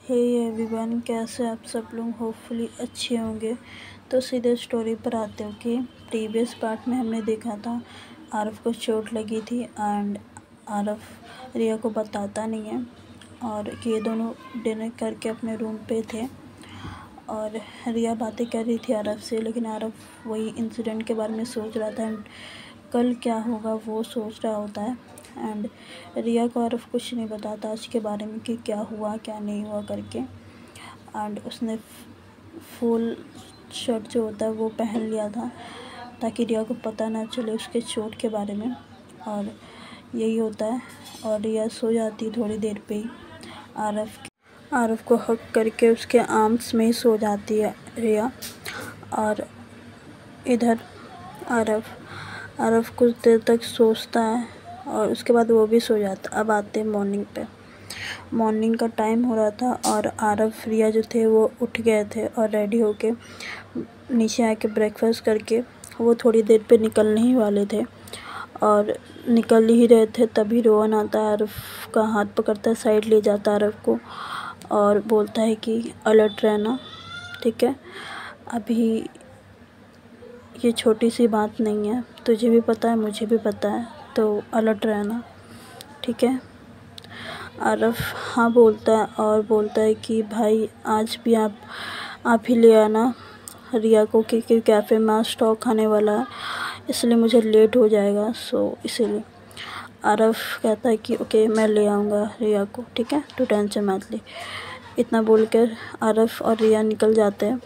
Hey everyone, कैसे आप सब लोग? होपफुली अच्छे होंगे। तो सीधे स्टोरी पर आते हो कि प्रीवियस पार्ट में हमने देखा था आरव को चोट लगी थी एंड आरव रिया को बताता नहीं है और कि ये दोनों डिनर करके अपने रूम पे थे और रिया बातें कर रही थी आरव से, लेकिन आरव वही इंसिडेंट के बारे में सोच रहा था एंड कल क्या होगा वो सोच रहा होता है। एंड रिया को आरव कुछ नहीं बताता आज के बारे में कि क्या हुआ क्या नहीं हुआ करके। एंड उसने फुल शर्ट जो होता है वो पहन लिया था ताकि रिया को पता ना चले उसके चोट के बारे में, और यही होता है। और रिया सो जाती थोड़ी देर पे ही आरव को हक करके उसके आर्म्स में ही सो जाती है रिया। और इधर आरव कुछ देर तक सोचता है और उसके बाद वो भी सो जाता। अब आते हैं मॉर्निंग पे। मॉर्निंग का टाइम हो रहा था और आरव रिया जो थे वो उठ गए थे और रेडी होके नीचे आके ब्रेकफास्ट करके वो थोड़ी देर पे निकलने ही वाले थे और निकल ही रहे थे तभी रोहन आता है, आरव का हाथ पकड़ता है, साइड ले जाता है आरव को और बोलता है कि अलर्ट रहना, ठीक है। अभी ये छोटी सी बात नहीं है, तुझे भी पता है मुझे भी पता है, तो अलर्ट रहना, ठीक है। आरव हाँ बोलता है और बोलता है कि भाई आज भी आप ही ले आना रिया को, क्योंकि कैफ़े में आज स्टॉक आने वाला है इसलिए मुझे लेट हो जाएगा, सो इसीलिए। आरव कहता है कि ओके मैं ले आऊँगा रिया को, ठीक है, तो टेंशन मत ले। इतना बोलकर आरव और रिया निकल जाते हैं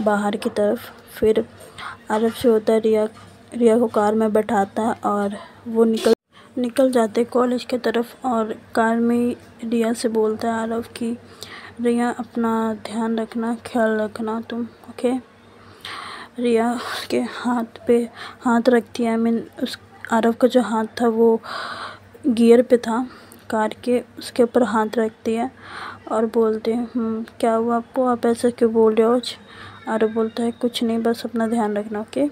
बाहर की तरफ। फिर आरव जो होता है रिया को कार में बैठाता है और वो निकल जाते कॉलेज की तरफ। और कार में रिया से बोलता है आरव कि रिया अपना ध्यान रखना, ख्याल रखना तुम, ओके। रिया उसके हाथ पे हाथ रखती है, उस आरव का जो हाथ था वो गियर पे था कार के, उसके ऊपर हाथ रखती है और बोलते हैं क्या हुआ आपको, आप ऐसे क्यों बोल रहे हो? आरव बोलता है कुछ नहीं, बस अपना ध्यान रखना, ओके।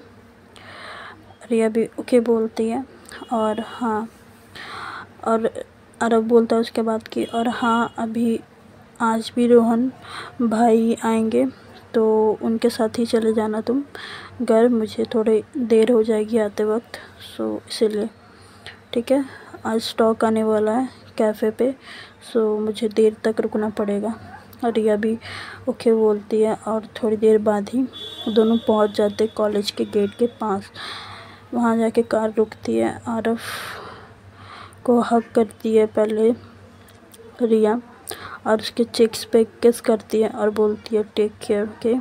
रिया भी ओके बोलती है और हाँ, और आरव बोलता है उसके बाद कि और हाँ अभी आज भी रोहन भाई आएंगे तो उनके साथ ही चले जाना तुम घर, मुझे थोड़ी देर हो जाएगी आते वक्त, सो इसीलिए, ठीक है। आज स्टॉक आने वाला है कैफ़े पे, सो मुझे देर तक रुकना पड़ेगा। और रिया भी ओके बोलती है और थोड़ी देर बाद ही दोनों पहुंच जाते कॉलेज के गेट के पास। वहां जाके कार रुकती है, आरव को हक करती है पहले रिया और उसके चेक्स पे किस करती है और बोलती है take care, okay.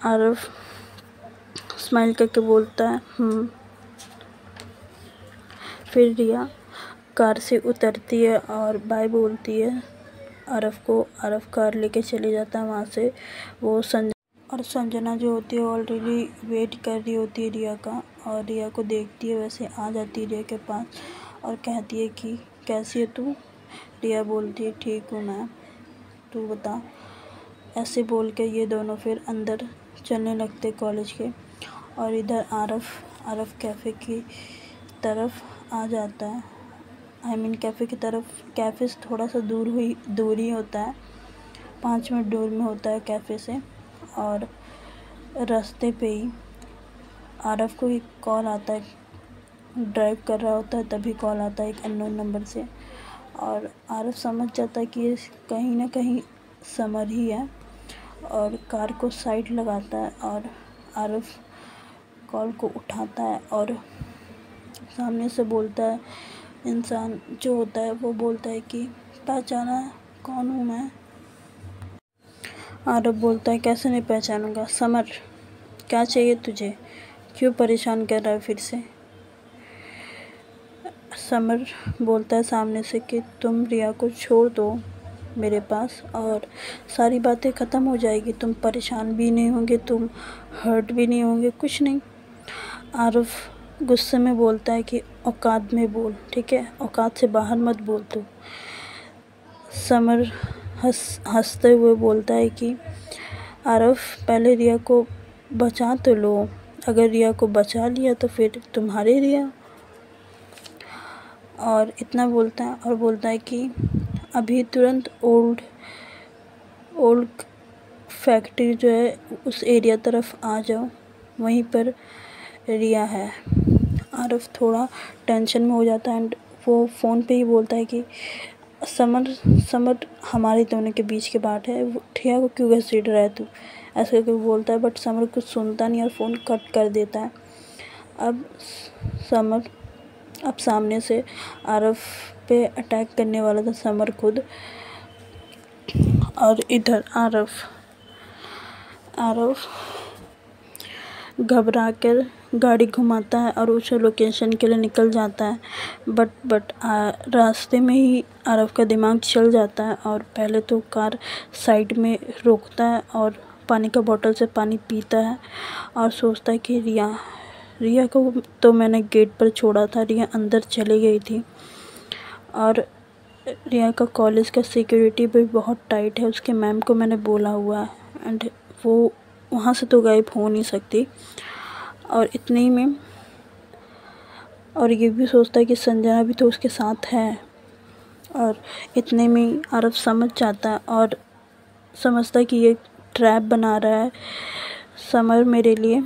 Aarav smile करके बोलता है फिर रिया कार से उतरती है और बाय बोलती है आरव को। आरव कार लेके चले जाता है वहाँ से। वो संजना जो होती है ऑलरेडी वेट कर रही होती है रिया का, और रिया को देखती है वैसे आ जाती है रिया के पास और कहती है कि कैसी है तू? रिया बोलती है ठीक हूँ मैं, तू बता। ऐसे बोल के ये दोनों फिर अंदर चलने लगते कॉलेज के। और इधर आरव कैफ़े की तरफ आ जाता है, कैफ़े की तरफ। कैफ़े से थोड़ा सा दूर ही होता है, 5 मिनट दूर में होता है कैफ़े से। और रास्ते पे ही आरव को एक कॉल आता है, ड्राइव कर रहा होता है तभी कॉल आता है एक अननोन नंबर से, और आरव समझ जाता है कि ये कहीं ना कहीं समर ही है और कार को साइड लगाता है और आरव कॉल को उठाता है और सामने से बोलता है, इंसान जो होता है वो बोलता है कि पहचाना कौन हूँ मैं? आरव बोलता है कैसे नहीं पहचानूंगा, समर क्या चाहिए तुझे, क्यों परेशान कर रहा है फिर से? समर बोलता है सामने से कि तुम रिया को छोड़ दो मेरे पास और सारी बातें ख़त्म हो जाएगी, तुम परेशान भी नहीं होंगे, तुम हर्ट भी नहीं होंगे, कुछ नहीं। आरव गुस्से में बोलता है कि औकात में बोल, ठीक है, औकात से बाहर मत बोल तू। समर हंसते हुए बोलता है कि आरव पहले रिया को बचा तो लो, अगर रिया को बचा लिया तो फिर तुम्हारी रिया। और इतना बोलता है और बोलता है कि अभी तुरंत ओल्ड फैक्ट्री जो है उस एरिया तरफ आ जाओ, वहीं पर रिया है। आरव थोड़ा टेंशन में हो जाता है एंड वो फ़ोन पे ही बोलता है कि समर हमारे दोनों के बीच की बात है, रिया को क्यों घसीट रहा है तू, ऐसे करके बोलता है। बट समर कुछ सुनता नहीं और फ़ोन कट कर देता है। अब सामने से आरव पे अटैक करने वाला था समर खुद, और इधर आरव घबरा कर गाड़ी घुमाता है और उस लोकेशन के लिए निकल जाता है। बट रास्ते में ही आरव का दिमाग चल जाता है और पहले तो कार साइड में रोकता है और पानी का बोतल से पानी पीता है और सोचता है कि रिया को तो मैंने गेट पर छोड़ा था, रिया अंदर चली गई थी। और रिया का कॉलेज का सिक्योरिटी भी बहुत टाइट है, उसके मैम को मैंने बोला हुआ है एंड वो वहाँ से तो गायब हो नहीं सकती। और इतने ही में और ये भी सोचता है कि संजना भी तो उसके साथ है, और इतने में आरव समझ जाता है और समझता है कि ये ट्रैप बना रहा है समर मेरे लिए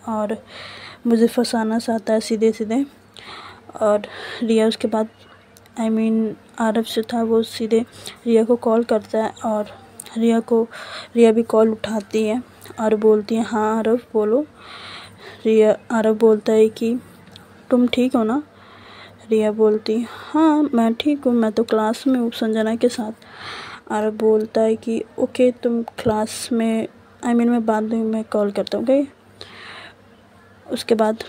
और मुझे फंसाना चाहता है सीधे। और रिया उसके बाद आरव से था वो सीधे रिया को कॉल करता है और रिया भी कॉल उठाती है और बोलती है, हाँ आरव बोलो। आरव बोलता है कि तुम ठीक हो ना। रिया बोलती है, हाँ मैं ठीक हूँ, मैं तो क्लास में हूँ संजना के साथ। आरव बोलता है कि ओके तुम क्लास में मैं बाद में कॉल करता हूँ ओके। उसके बाद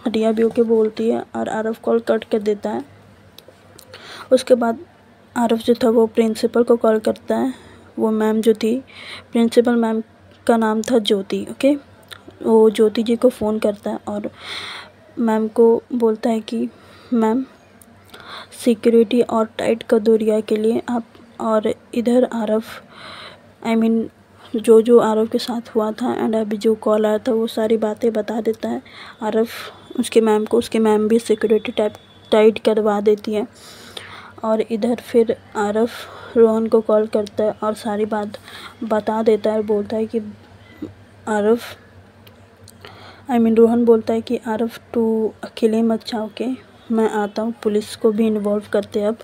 रिया भी ओके बोलती है और आरव कॉल कट कर देता है। उसके बाद आरव जो था वो प्रिंसिपल को कॉल करता है। वो मैम जो थी, प्रिंसिपल मैम का नाम था ज्योति ओके। वो ज्योति जी को फ़ोन करता है और मैम को बोलता है कि मैम सिक्योरिटी और टाइट कर दो रिया के लिए आप। और इधर आरव जो आरव के साथ हुआ था एंड अभी जो कॉल आया था वो सारी बातें बता देता है आरव उसके मैम को। उसके मैम भी सिक्योरिटी टाइट करवा देती है। और इधर फिर आरव रोहन को कॉल करता है और सारी बात बता देता है और बोलता है कि रोहन बोलता है कि आरव तू अकेले मत जा ओके, मैं आता हूँ, पुलिस को भी इन्वॉल्व करते अब।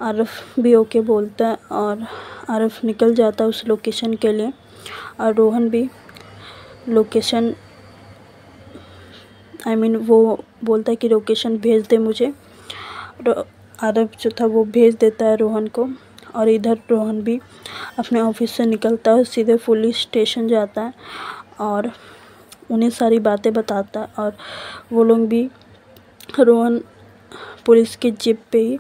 आरव भी ओके बोलता है और आरव निकल जाता है उस लोकेशन के लिए और रोहन भी लोकेशन वो बोलता है कि लोकेशन भेज दे मुझे। आरव जो था वो भेज देता है रोहन को और इधर रोहन भी अपने ऑफिस से निकलता है, सीधे पुलिस स्टेशन जाता है और उन्हें सारी बातें बताता है। और वो लोग भी रोहन पुलिस के जीप पे ही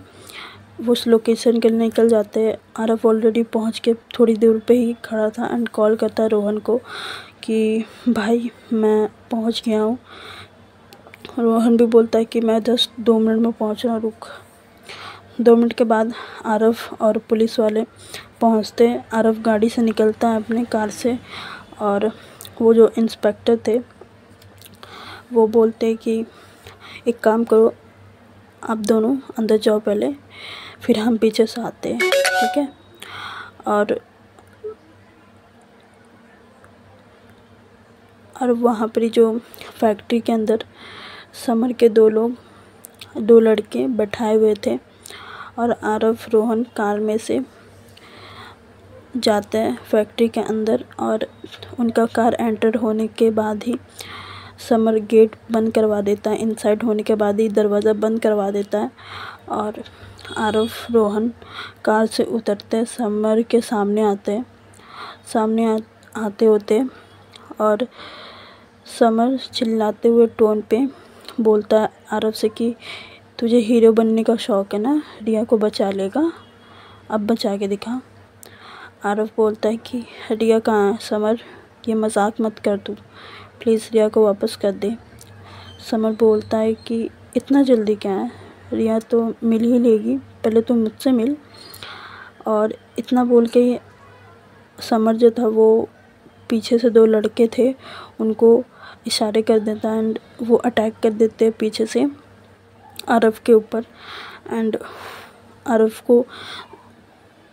उस लोकेशन के लिए निकल जाते हैं। आरव ऑलरेडी पहुंच के थोड़ी दूर पे ही खड़ा था एंड कॉल करता है रोहन को कि भाई मैं पहुंच गया हूँ। रोहन भी बोलता है कि मैं 2 मिनट में पहुंच रहा हूँ, रुक। 2 मिनट के बाद आरव और पुलिस वाले पहुंचते हैं। आरव गाड़ी से निकलता है अपने कार से और वो जो इंस्पेक्टर थे वो बोलते हैं कि एक काम करो, आप दोनों अंदर जाओ पहले, फिर हम पीछे से आते हैं, ठीक है। और वहाँ पर जो फैक्ट्री के अंदर समर के 2 लड़के बैठाए हुए थे और आरव रोहन कार में से जाते हैं फैक्ट्री के अंदर। और उनका कार एंटर होने के बाद ही समर गेट बंद करवा देता है, इनसाइड होने के बाद ही दरवाज़ा बंद करवा देता है। और आरव रोहन कार से उतरते समर के सामने आते हैं। सामने आते होते और समर चिल्लाते हुए टोन पे बोलता है आरव से कि तुझे हीरो बनने का शौक़ है ना, रिया को बचा लेगा, अब बचा के दिखा। आरव बोलता है कि रिया कहाँ है समर, ये मजाक मत कर तू, प्लीज़ रिया को वापस कर दे। समर बोलता है कि इतना जल्दी क्या है, रिया तो मिल ही लेगी, पहले तुम मुझसे मिल। और इतना बोल के समर जो था वो पीछे से 2 लड़के थे उनको इशारे कर देता है एंड वो अटैक कर देते हैं पीछे से आरव के ऊपर। एंड आरव को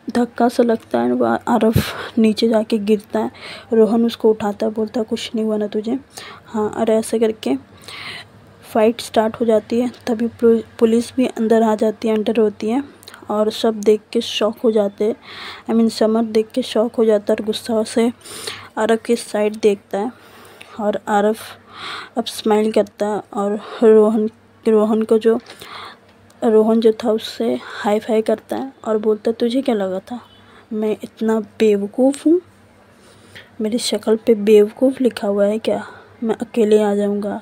धक्का सा लगता है, वह आरव नीचे जाके गिरता है। रोहन उसको उठाता है, बोलता है कुछ नहीं हुआ ना तुझे, हाँ। और ऐसे करके फाइट स्टार्ट हो जाती है। तभी पुलिस भी अंदर आ जाती है, एंटर होती है और सब देख के शॉक हो जाते हैं। आई मीन समर देख के शॉक हो जाता है और गुस्सा से आरव की साइड देखता है और आरव अब स्माइल करता है और रोहन जो था उससे हाई फाई करता है और बोलता है तुझे क्या लगा था मैं इतना बेवकूफ़ हूँ, मेरी शक्ल पे बेवकूफ़ लिखा हुआ है क्या, मैं अकेले आ जाऊँगा,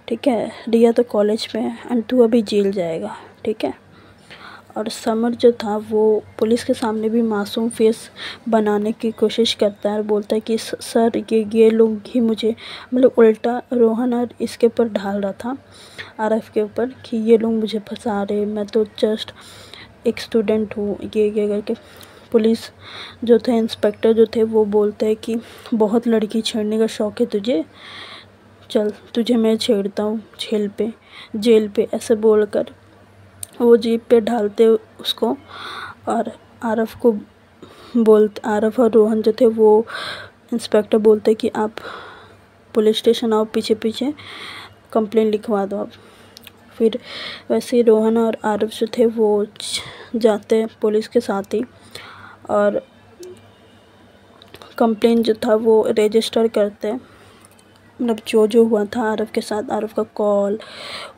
ठीक है। रिया तो कॉलेज में है एंड तू अभी जेल जाएगा, ठीक है। और समर जो था वो पुलिस के सामने भी मासूम फेस बनाने की कोशिश करता है और बोलता है कि सर ये लोग ही मुझे, मतलब उल्टा रोहन और इसके ऊपर ढाल रहा था, आरव के ऊपर, कि ये लोग मुझे फंसा रहे, मैं तो जस्ट एक स्टूडेंट हूँ, ये करके। पुलिस जो थे, इंस्पेक्टर जो थे, वो बोलते हैं कि बहुत लड़की छेड़ने का शौक़ है तुझे, चल तुझे मैं छेड़ता हूँ जेल पे ऐसे बोलकर वो जीप पे ढालते उसको। और आरव और रोहन जो थे वो इंस्पेक्टर बोलते कि आप पुलिस स्टेशन आओ, पीछे पीछे कंप्लेंट लिखवा दो आप। फिर वैसे ही रोहन और आरव जो थे वो जाते हैं पुलिस के साथ ही और कंप्लेंट जो था वो रजिस्टर करते हैं, मतलब जो हुआ था आरव के साथ, आरव का कॉल,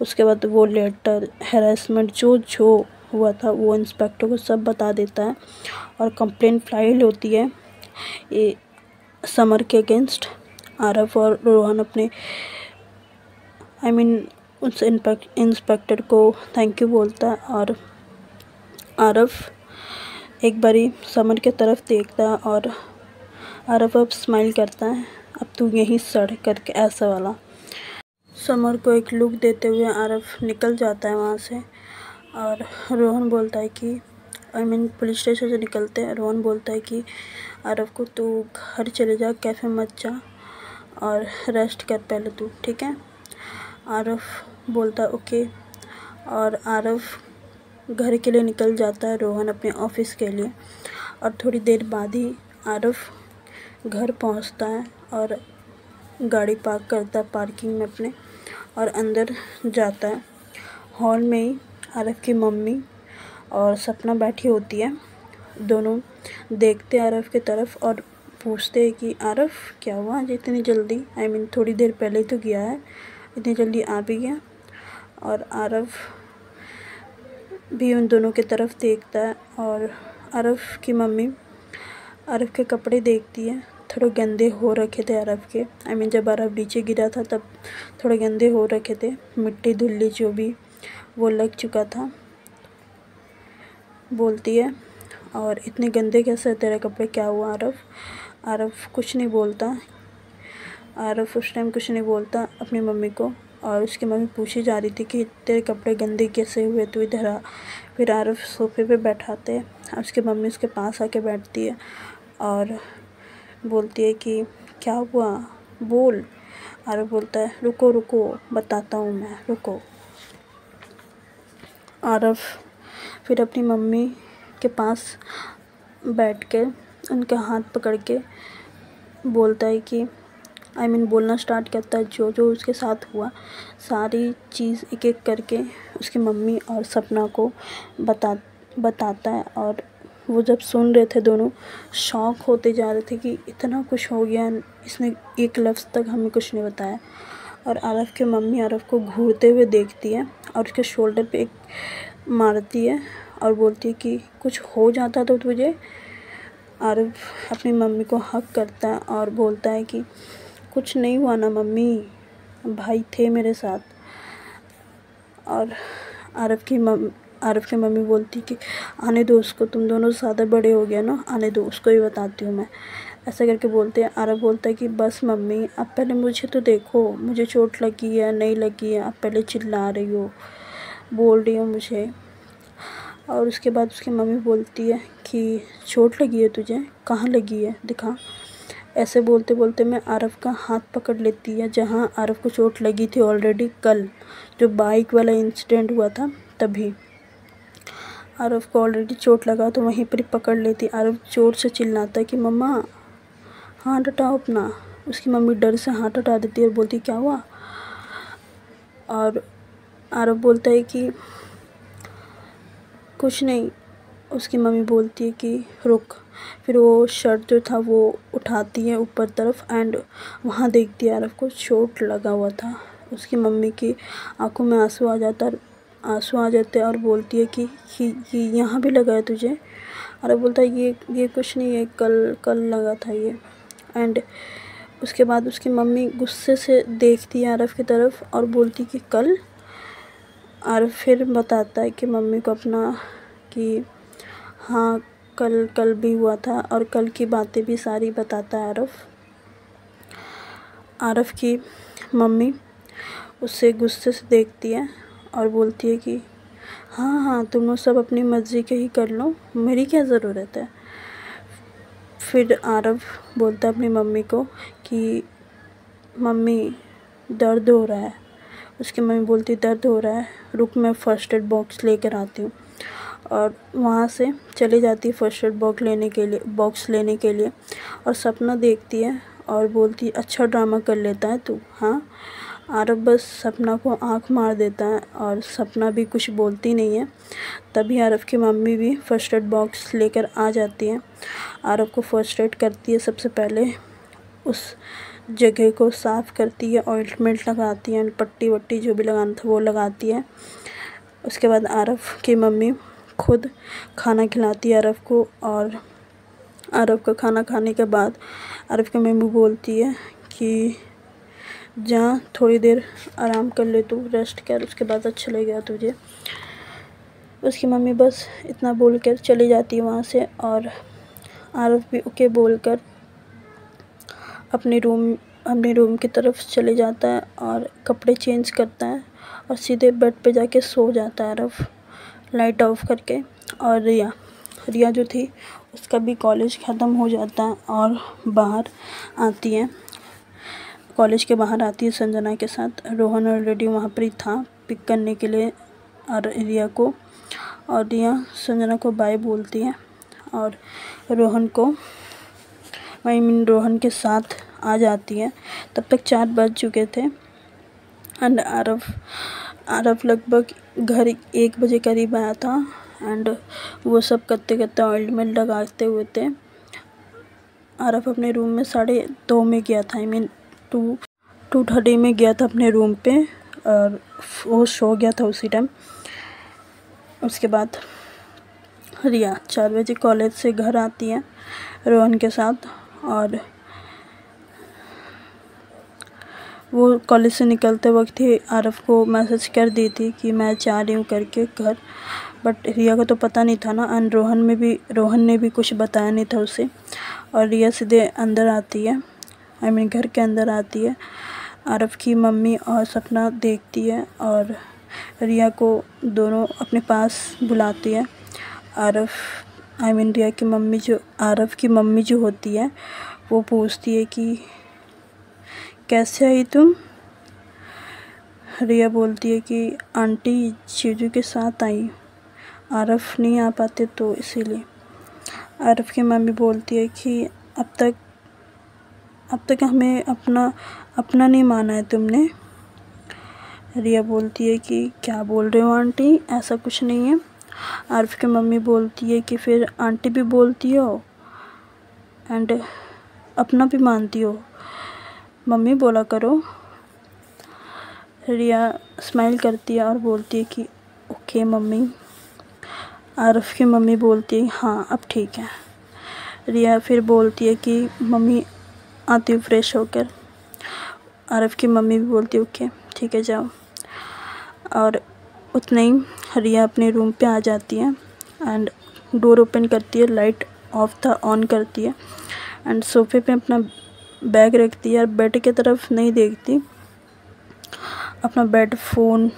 उसके बाद वो लेटर, हैरेसमेंट, जो हुआ था वो इंस्पेक्टर को सब बता देता है और कंप्लेंट फाइल होती है ये समर के अगेंस्ट। आरव और रोहन अपने उस इंस्पेक्टर को थैंक यू बोलता है और आरव एक बारी समर के तरफ देखता है और आरव अब स्माइल करता है, अब तू यहीं सड़ करके ऐसा वाला। समर को एक लुक देते हुए आरव निकल जाता है वहाँ से और रोहन बोलता है कि पुलिस स्टेशन से निकलते हैं, रोहन बोलता है कि आरव को तू घर चले जा, कैफ़े मत जा और रेस्ट कर पहले तू, ठीक है। आरव बोलता है ओके और आरव घर के लिए निकल जाता है, रोहन अपने ऑफिस के लिए। और थोड़ी देर बाद ही आरव घर पहुंचता है और गाड़ी पार्क करता है पार्किंग में अपने और अंदर जाता है। हॉल में ही आरव की मम्मी और सपना बैठी होती है, दोनों देखते आरव की तरफ और पूछते हैं कि आरव क्या हुआ आज इतनी जल्दी, थोड़ी देर पहले तो गया है, इतनी जल्दी आ भी गया। और आरव भी उन दोनों की तरफ देखता है और आरव की मम्मी आरव के कपड़े देखती है, थोड़े गंदे हो रखे थे आरव के, जब आरव नीचे गिरा था तब थोड़े गंदे हो रखे थे, मिट्टी धुल्ली जो भी वो लग चुका था। बोलती है और इतने गंदे कैसे तेरे कपड़े, क्या हुआ आरव। आरव कुछ नहीं बोलता, आरव उस टाइम कुछ नहीं बोलता अपनी मम्मी को। और उसकी मम्मी पूछी जा रही थी कि तेरे कपड़े गंदे कैसे हुए, तू इधर आ। फिर आरव सोफे पे बैठाते हैं और उसकी मम्मी उसके पास आके बैठती है और बोलती है कि क्या हुआ बोल। आरव बोलता है रुको रुको बताता हूँ मैं, रुको। आरव फिर अपनी मम्मी के पास बैठ के उनका हाथ पकड़ के बोलता है कि बोलना स्टार्ट करता है जो उसके साथ हुआ सारी चीज़ एक एक करके उसकी मम्मी और सपना को बताता है। और वो जब सुन रहे थे दोनों शॉक होते जा रहे थे कि इतना कुछ हो गया, इसने एक लफ्ज़ तक हमें कुछ नहीं बताया। और आरव की मम्मी आरव को घूरते हुए देखती है और उसके शोल्डर पे एक मारती है और बोलती है कि कुछ हो जाता तो तुझे। आरव अपनी मम्मी को हक करता है और बोलता है कि कुछ नहीं हुआ ना मम्मी, भाई थे मेरे साथ। और आरव की मम्मी बोलती कि आने दो उसको, तुम दोनों ज़्यादा बड़े हो गए ना, आने दो उसको ही बताती हूँ मैं, ऐसा करके बोलते हैं। आरव बोलता है कि बस मम्मी अब पहले मुझे तो देखो, मुझे चोट लगी है नहीं लगी है, आप पहले चिल्ला रही हो, बोल रही हो मुझे। और उसके बाद उसकी मम्मी बोलती है कि चोट लगी है तुझे, कहाँ लगी है दिखा। ऐसे बोलते बोलते मैं आरव का हाथ पकड़ लेती है जहाँ आरव को चोट लगी थी ऑलरेडी, कल जो बाइक वाला इंसिडेंट हुआ था तभी। आरव को ऑलरेडी चोट लगा तो वहीं पर ही पकड़ लेती। आरव जोर से चिल्लाता है कि मम्मा हाथ हटाओ अपना। उसकी मम्मी डर से हाथ हटा देती है और बोलती क्या हुआ। और आरव बोलता है कि कुछ नहीं। उसकी मम्मी बोलती है कि रुक। फिर वो शर्ट जो था वो उठाती है ऊपर तरफ एंड वहाँ देखती है आरव को चोट लगा हुआ था। उसकी मम्मी की आंखों में आंसू आ जाते हैं और बोलती है कि यहाँ भी लगा है तुझे। आरव बोलता है ये कुछ नहीं है, कल लगा था ये। एंड उसके बाद उसकी मम्मी गुस्से से देखती है आरव की तरफ और बोलती कि कल। आरव फिर बताता है कि मम्मी को अपना कि हाँ कल भी हुआ था और कल की बातें भी सारी बताता है आरव। आरव की मम्मी उससे गुस्से से देखती है और बोलती है कि हाँ तुम लोग सब अपनी मर्ज़ी के ही कर लो, मेरी क्या ज़रूरत है। फिर आरव बोलता है अपनी मम्मी को कि मम्मी दर्द हो रहा है। उसकी मम्मी बोलती दर्द हो रहा है, रुक मैं फ़र्स्ट एड बॉक्स लेकर आती हूँ। और वहाँ से चली जाती है फ़र्स्ट एड बॉक्स लेने के लिए और सपना देखती है और बोलती अच्छा ड्रामा कर लेता है तू। हाँ आरव बस सपना को आंख मार देता है और सपना भी कुछ बोलती नहीं है। तभी आरव की मम्मी भी फ़र्स्ट एड बॉक्स लेकर आ जाती है। आरव को फ़र्स्ट एड करती है, सबसे पहले उस जगह को साफ़ करती है, ऑइंटमेंट लगाती है, पट्टी वट्टी जो भी लगाना था वो लगाती है। उसके बाद आरव की मम्मी खुद खाना खिलाती है आरव को और आरव का खाना खाने के बाद आरव की मम्मी बोलती है कि जा थोड़ी देर आराम कर ले, तू रेस्ट कर, उसके बाद अच्छा लगेगा तुझे। उसकी मम्मी बस इतना बोलकर चली जाती है वहाँ से और आरव भी ओके बोलकर अपने रूम की तरफ चले जाता है और कपड़े चेंज करता है और सीधे बेड पे जाके सो जाता है आरव लाइट ऑफ करके। और रिया जो थी उसका भी कॉलेज ख़त्म हो जाता है और बाहर आती है, कॉलेज के बाहर आती है संजना के साथ। रोहन ऑलरेडी वहाँ पर ही था पिक करने के लिए और रिया को, और रिया संजना को बाय बोलती है और रोहन के साथ आ जाती है। तब तक 4 बज चुके थे एंड आरव लगभग घर 1 बजे करीब आया था एंड वो सब करते ऑइंटमेंट लगाते हुए थे। आरव अपने रूम में 2:30 में गया था, 2:30 में गया था अपने रूम पे और वो सो गया था उसी टाइम। उसके बाद रिया 4 बजे कॉलेज से घर आती है रोहन के साथ और वो कॉलेज से निकलते वक्त ही आरव को मैसेज कर दी थी कि मैं जा रही हूँ करके घर, बट रिया को तो पता नहीं था ना एंड रोहन ने भी कुछ बताया नहीं था उसे। और रिया सीधे अंदर आती है, घर के अंदर आती है। आरव की मम्मी और सपना देखती है और रिया को दोनों अपने पास बुलाती है। रिया की मम्मी आरव की मम्मी जो होती है वो पूछती है कि कैसे आई तुम। रिया बोलती है कि आंटी जीजू के साथ आई, आरव नहीं आ पाते तो इसीलिए। आरव की मम्मी बोलती है कि अब तक हमें अपना नहीं माना है तुमने। रिया बोलती है कि क्या बोल रहे हो आंटी, ऐसा कुछ नहीं है। आरव की मम्मी बोलती है कि फिर आंटी भी बोलती हो एंड अपना भी मानती हो, मम्मी बोला करो। रिया स्माइल करती है और बोलती है कि ओके मम्मी। आरव की मम्मी बोलती है हाँ अब ठीक है। रिया फिर बोलती है कि मम्मी आती हूँ फ्रेश होकर। आरव की मम्मी भी बोलती है ओके ठीक है जाओ। और उतने ही रिया अपने रूम पे आ जाती है एंड डोर ओपन करती है, लाइट ऑन करती है एंड सोफे पे अपना बैग रखती है और बेड की तरफ नहीं देखती, अपना बेड फ़ोन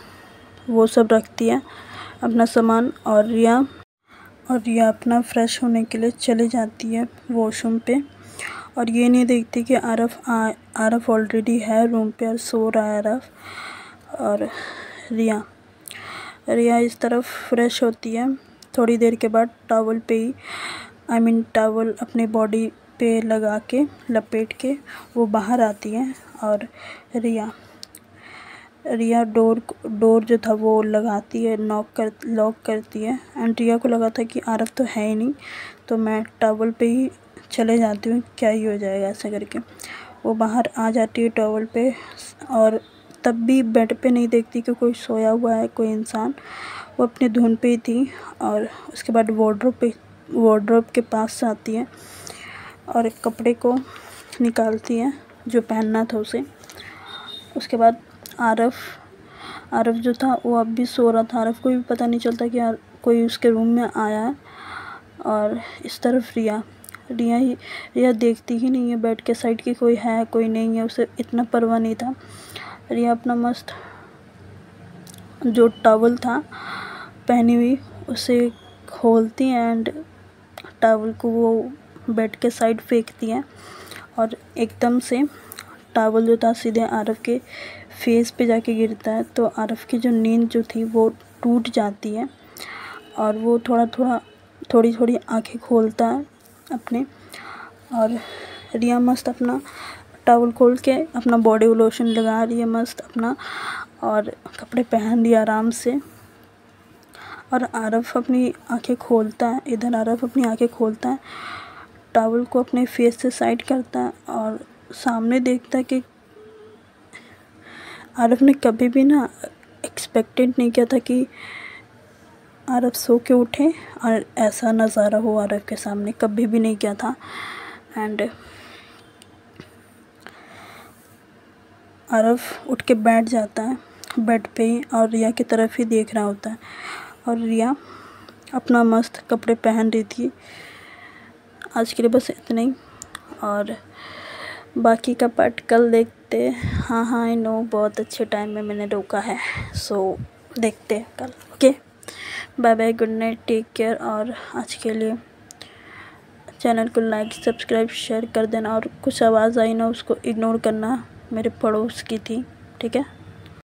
वो सब रखती है अपना सामान। और रिया अपना फ्रेश होने के लिए चली जाती है वॉशरूम पे और ये नहीं देखती कि आरव ऑलरेडी है रूम पे और सो रहा है आरव। और रिया इस तरफ फ्रेश होती है थोड़ी देर के बाद टॉवल पे ही टॉवल अपने बॉडी पे लगा के लपेट के वो बाहर आती है। और रिया डोर जो था वो लगाती है, लॉक करती है। एंड रिया को लगा था कि आरव तो है ही नहीं, तो मैं टॉवल पे ही चले जाती हूँ, क्या ही हो जाएगा ऐसा करके। वो बाहर आ जाती है टॉवल पे, और तब भी बेड पे नहीं देखती कि कोई सोया हुआ है कोई इंसान, वो अपनी धुन पे ही थी। और उसके बाद वार्डरोब के पास आती है और कपड़े को निकालती है जो पहनना था उसे। उसके बाद आरव जो था वो अब भी सो रहा था। आरव को भी पता नहीं चलता कि कोई उसके रूम में आया है। और इस तरफ रिया देखती ही नहीं है बेड के साइड की कोई है कोई नहीं है, उसे इतना परवाह नहीं था। रिया अपना मस्त जो टॉवल था पहनी हुई उसे खोलती है एंड टॉवल को वो बेड के साइड फेंकती है, और एकदम से टॉवल जो था सीधे आरव के फेस पे जाके गिरता है। तो आरव की जो नींद जो थी वो टूट जाती है और वो थोड़ी आंखें खोलता है अपने। और रिया मस्त अपना टॉवल खोल के अपना बॉडी लोशन लगा रही है मस्त अपना, और कपड़े पहन रही है आराम से। और आरव अपनी आंखें खोलता है, टॉवल को अपने फेस से साइड करता है और सामने देखता है कि आरव ने कभी भी ना एक्सपेक्टेड नहीं किया था कि आरव सो के उठे और ऐसा नज़ारा हो आरव के सामने, कभी भी नहीं किया था। एंड आरव उठ के बैठ जाता है बेड पे ही और रिया की तरफ ही देख रहा होता है। और रिया अपना मस्त कपड़े पहन रही थी। आज के लिए बस इतना ही, और बाकी का पार्ट कल देखते। हाँ आई नो बहुत अच्छे टाइम में मैंने रोका है, सो देखते हैं कल। Okay, bye bye, good night, take care. और आज के लिए चैनल को लाइक सब्सक्राइब शेयर कर देना, और कुछ आवाज़ आई ना उसको इग्नोर करना, मेरे पड़ोस की थी, ठीक है।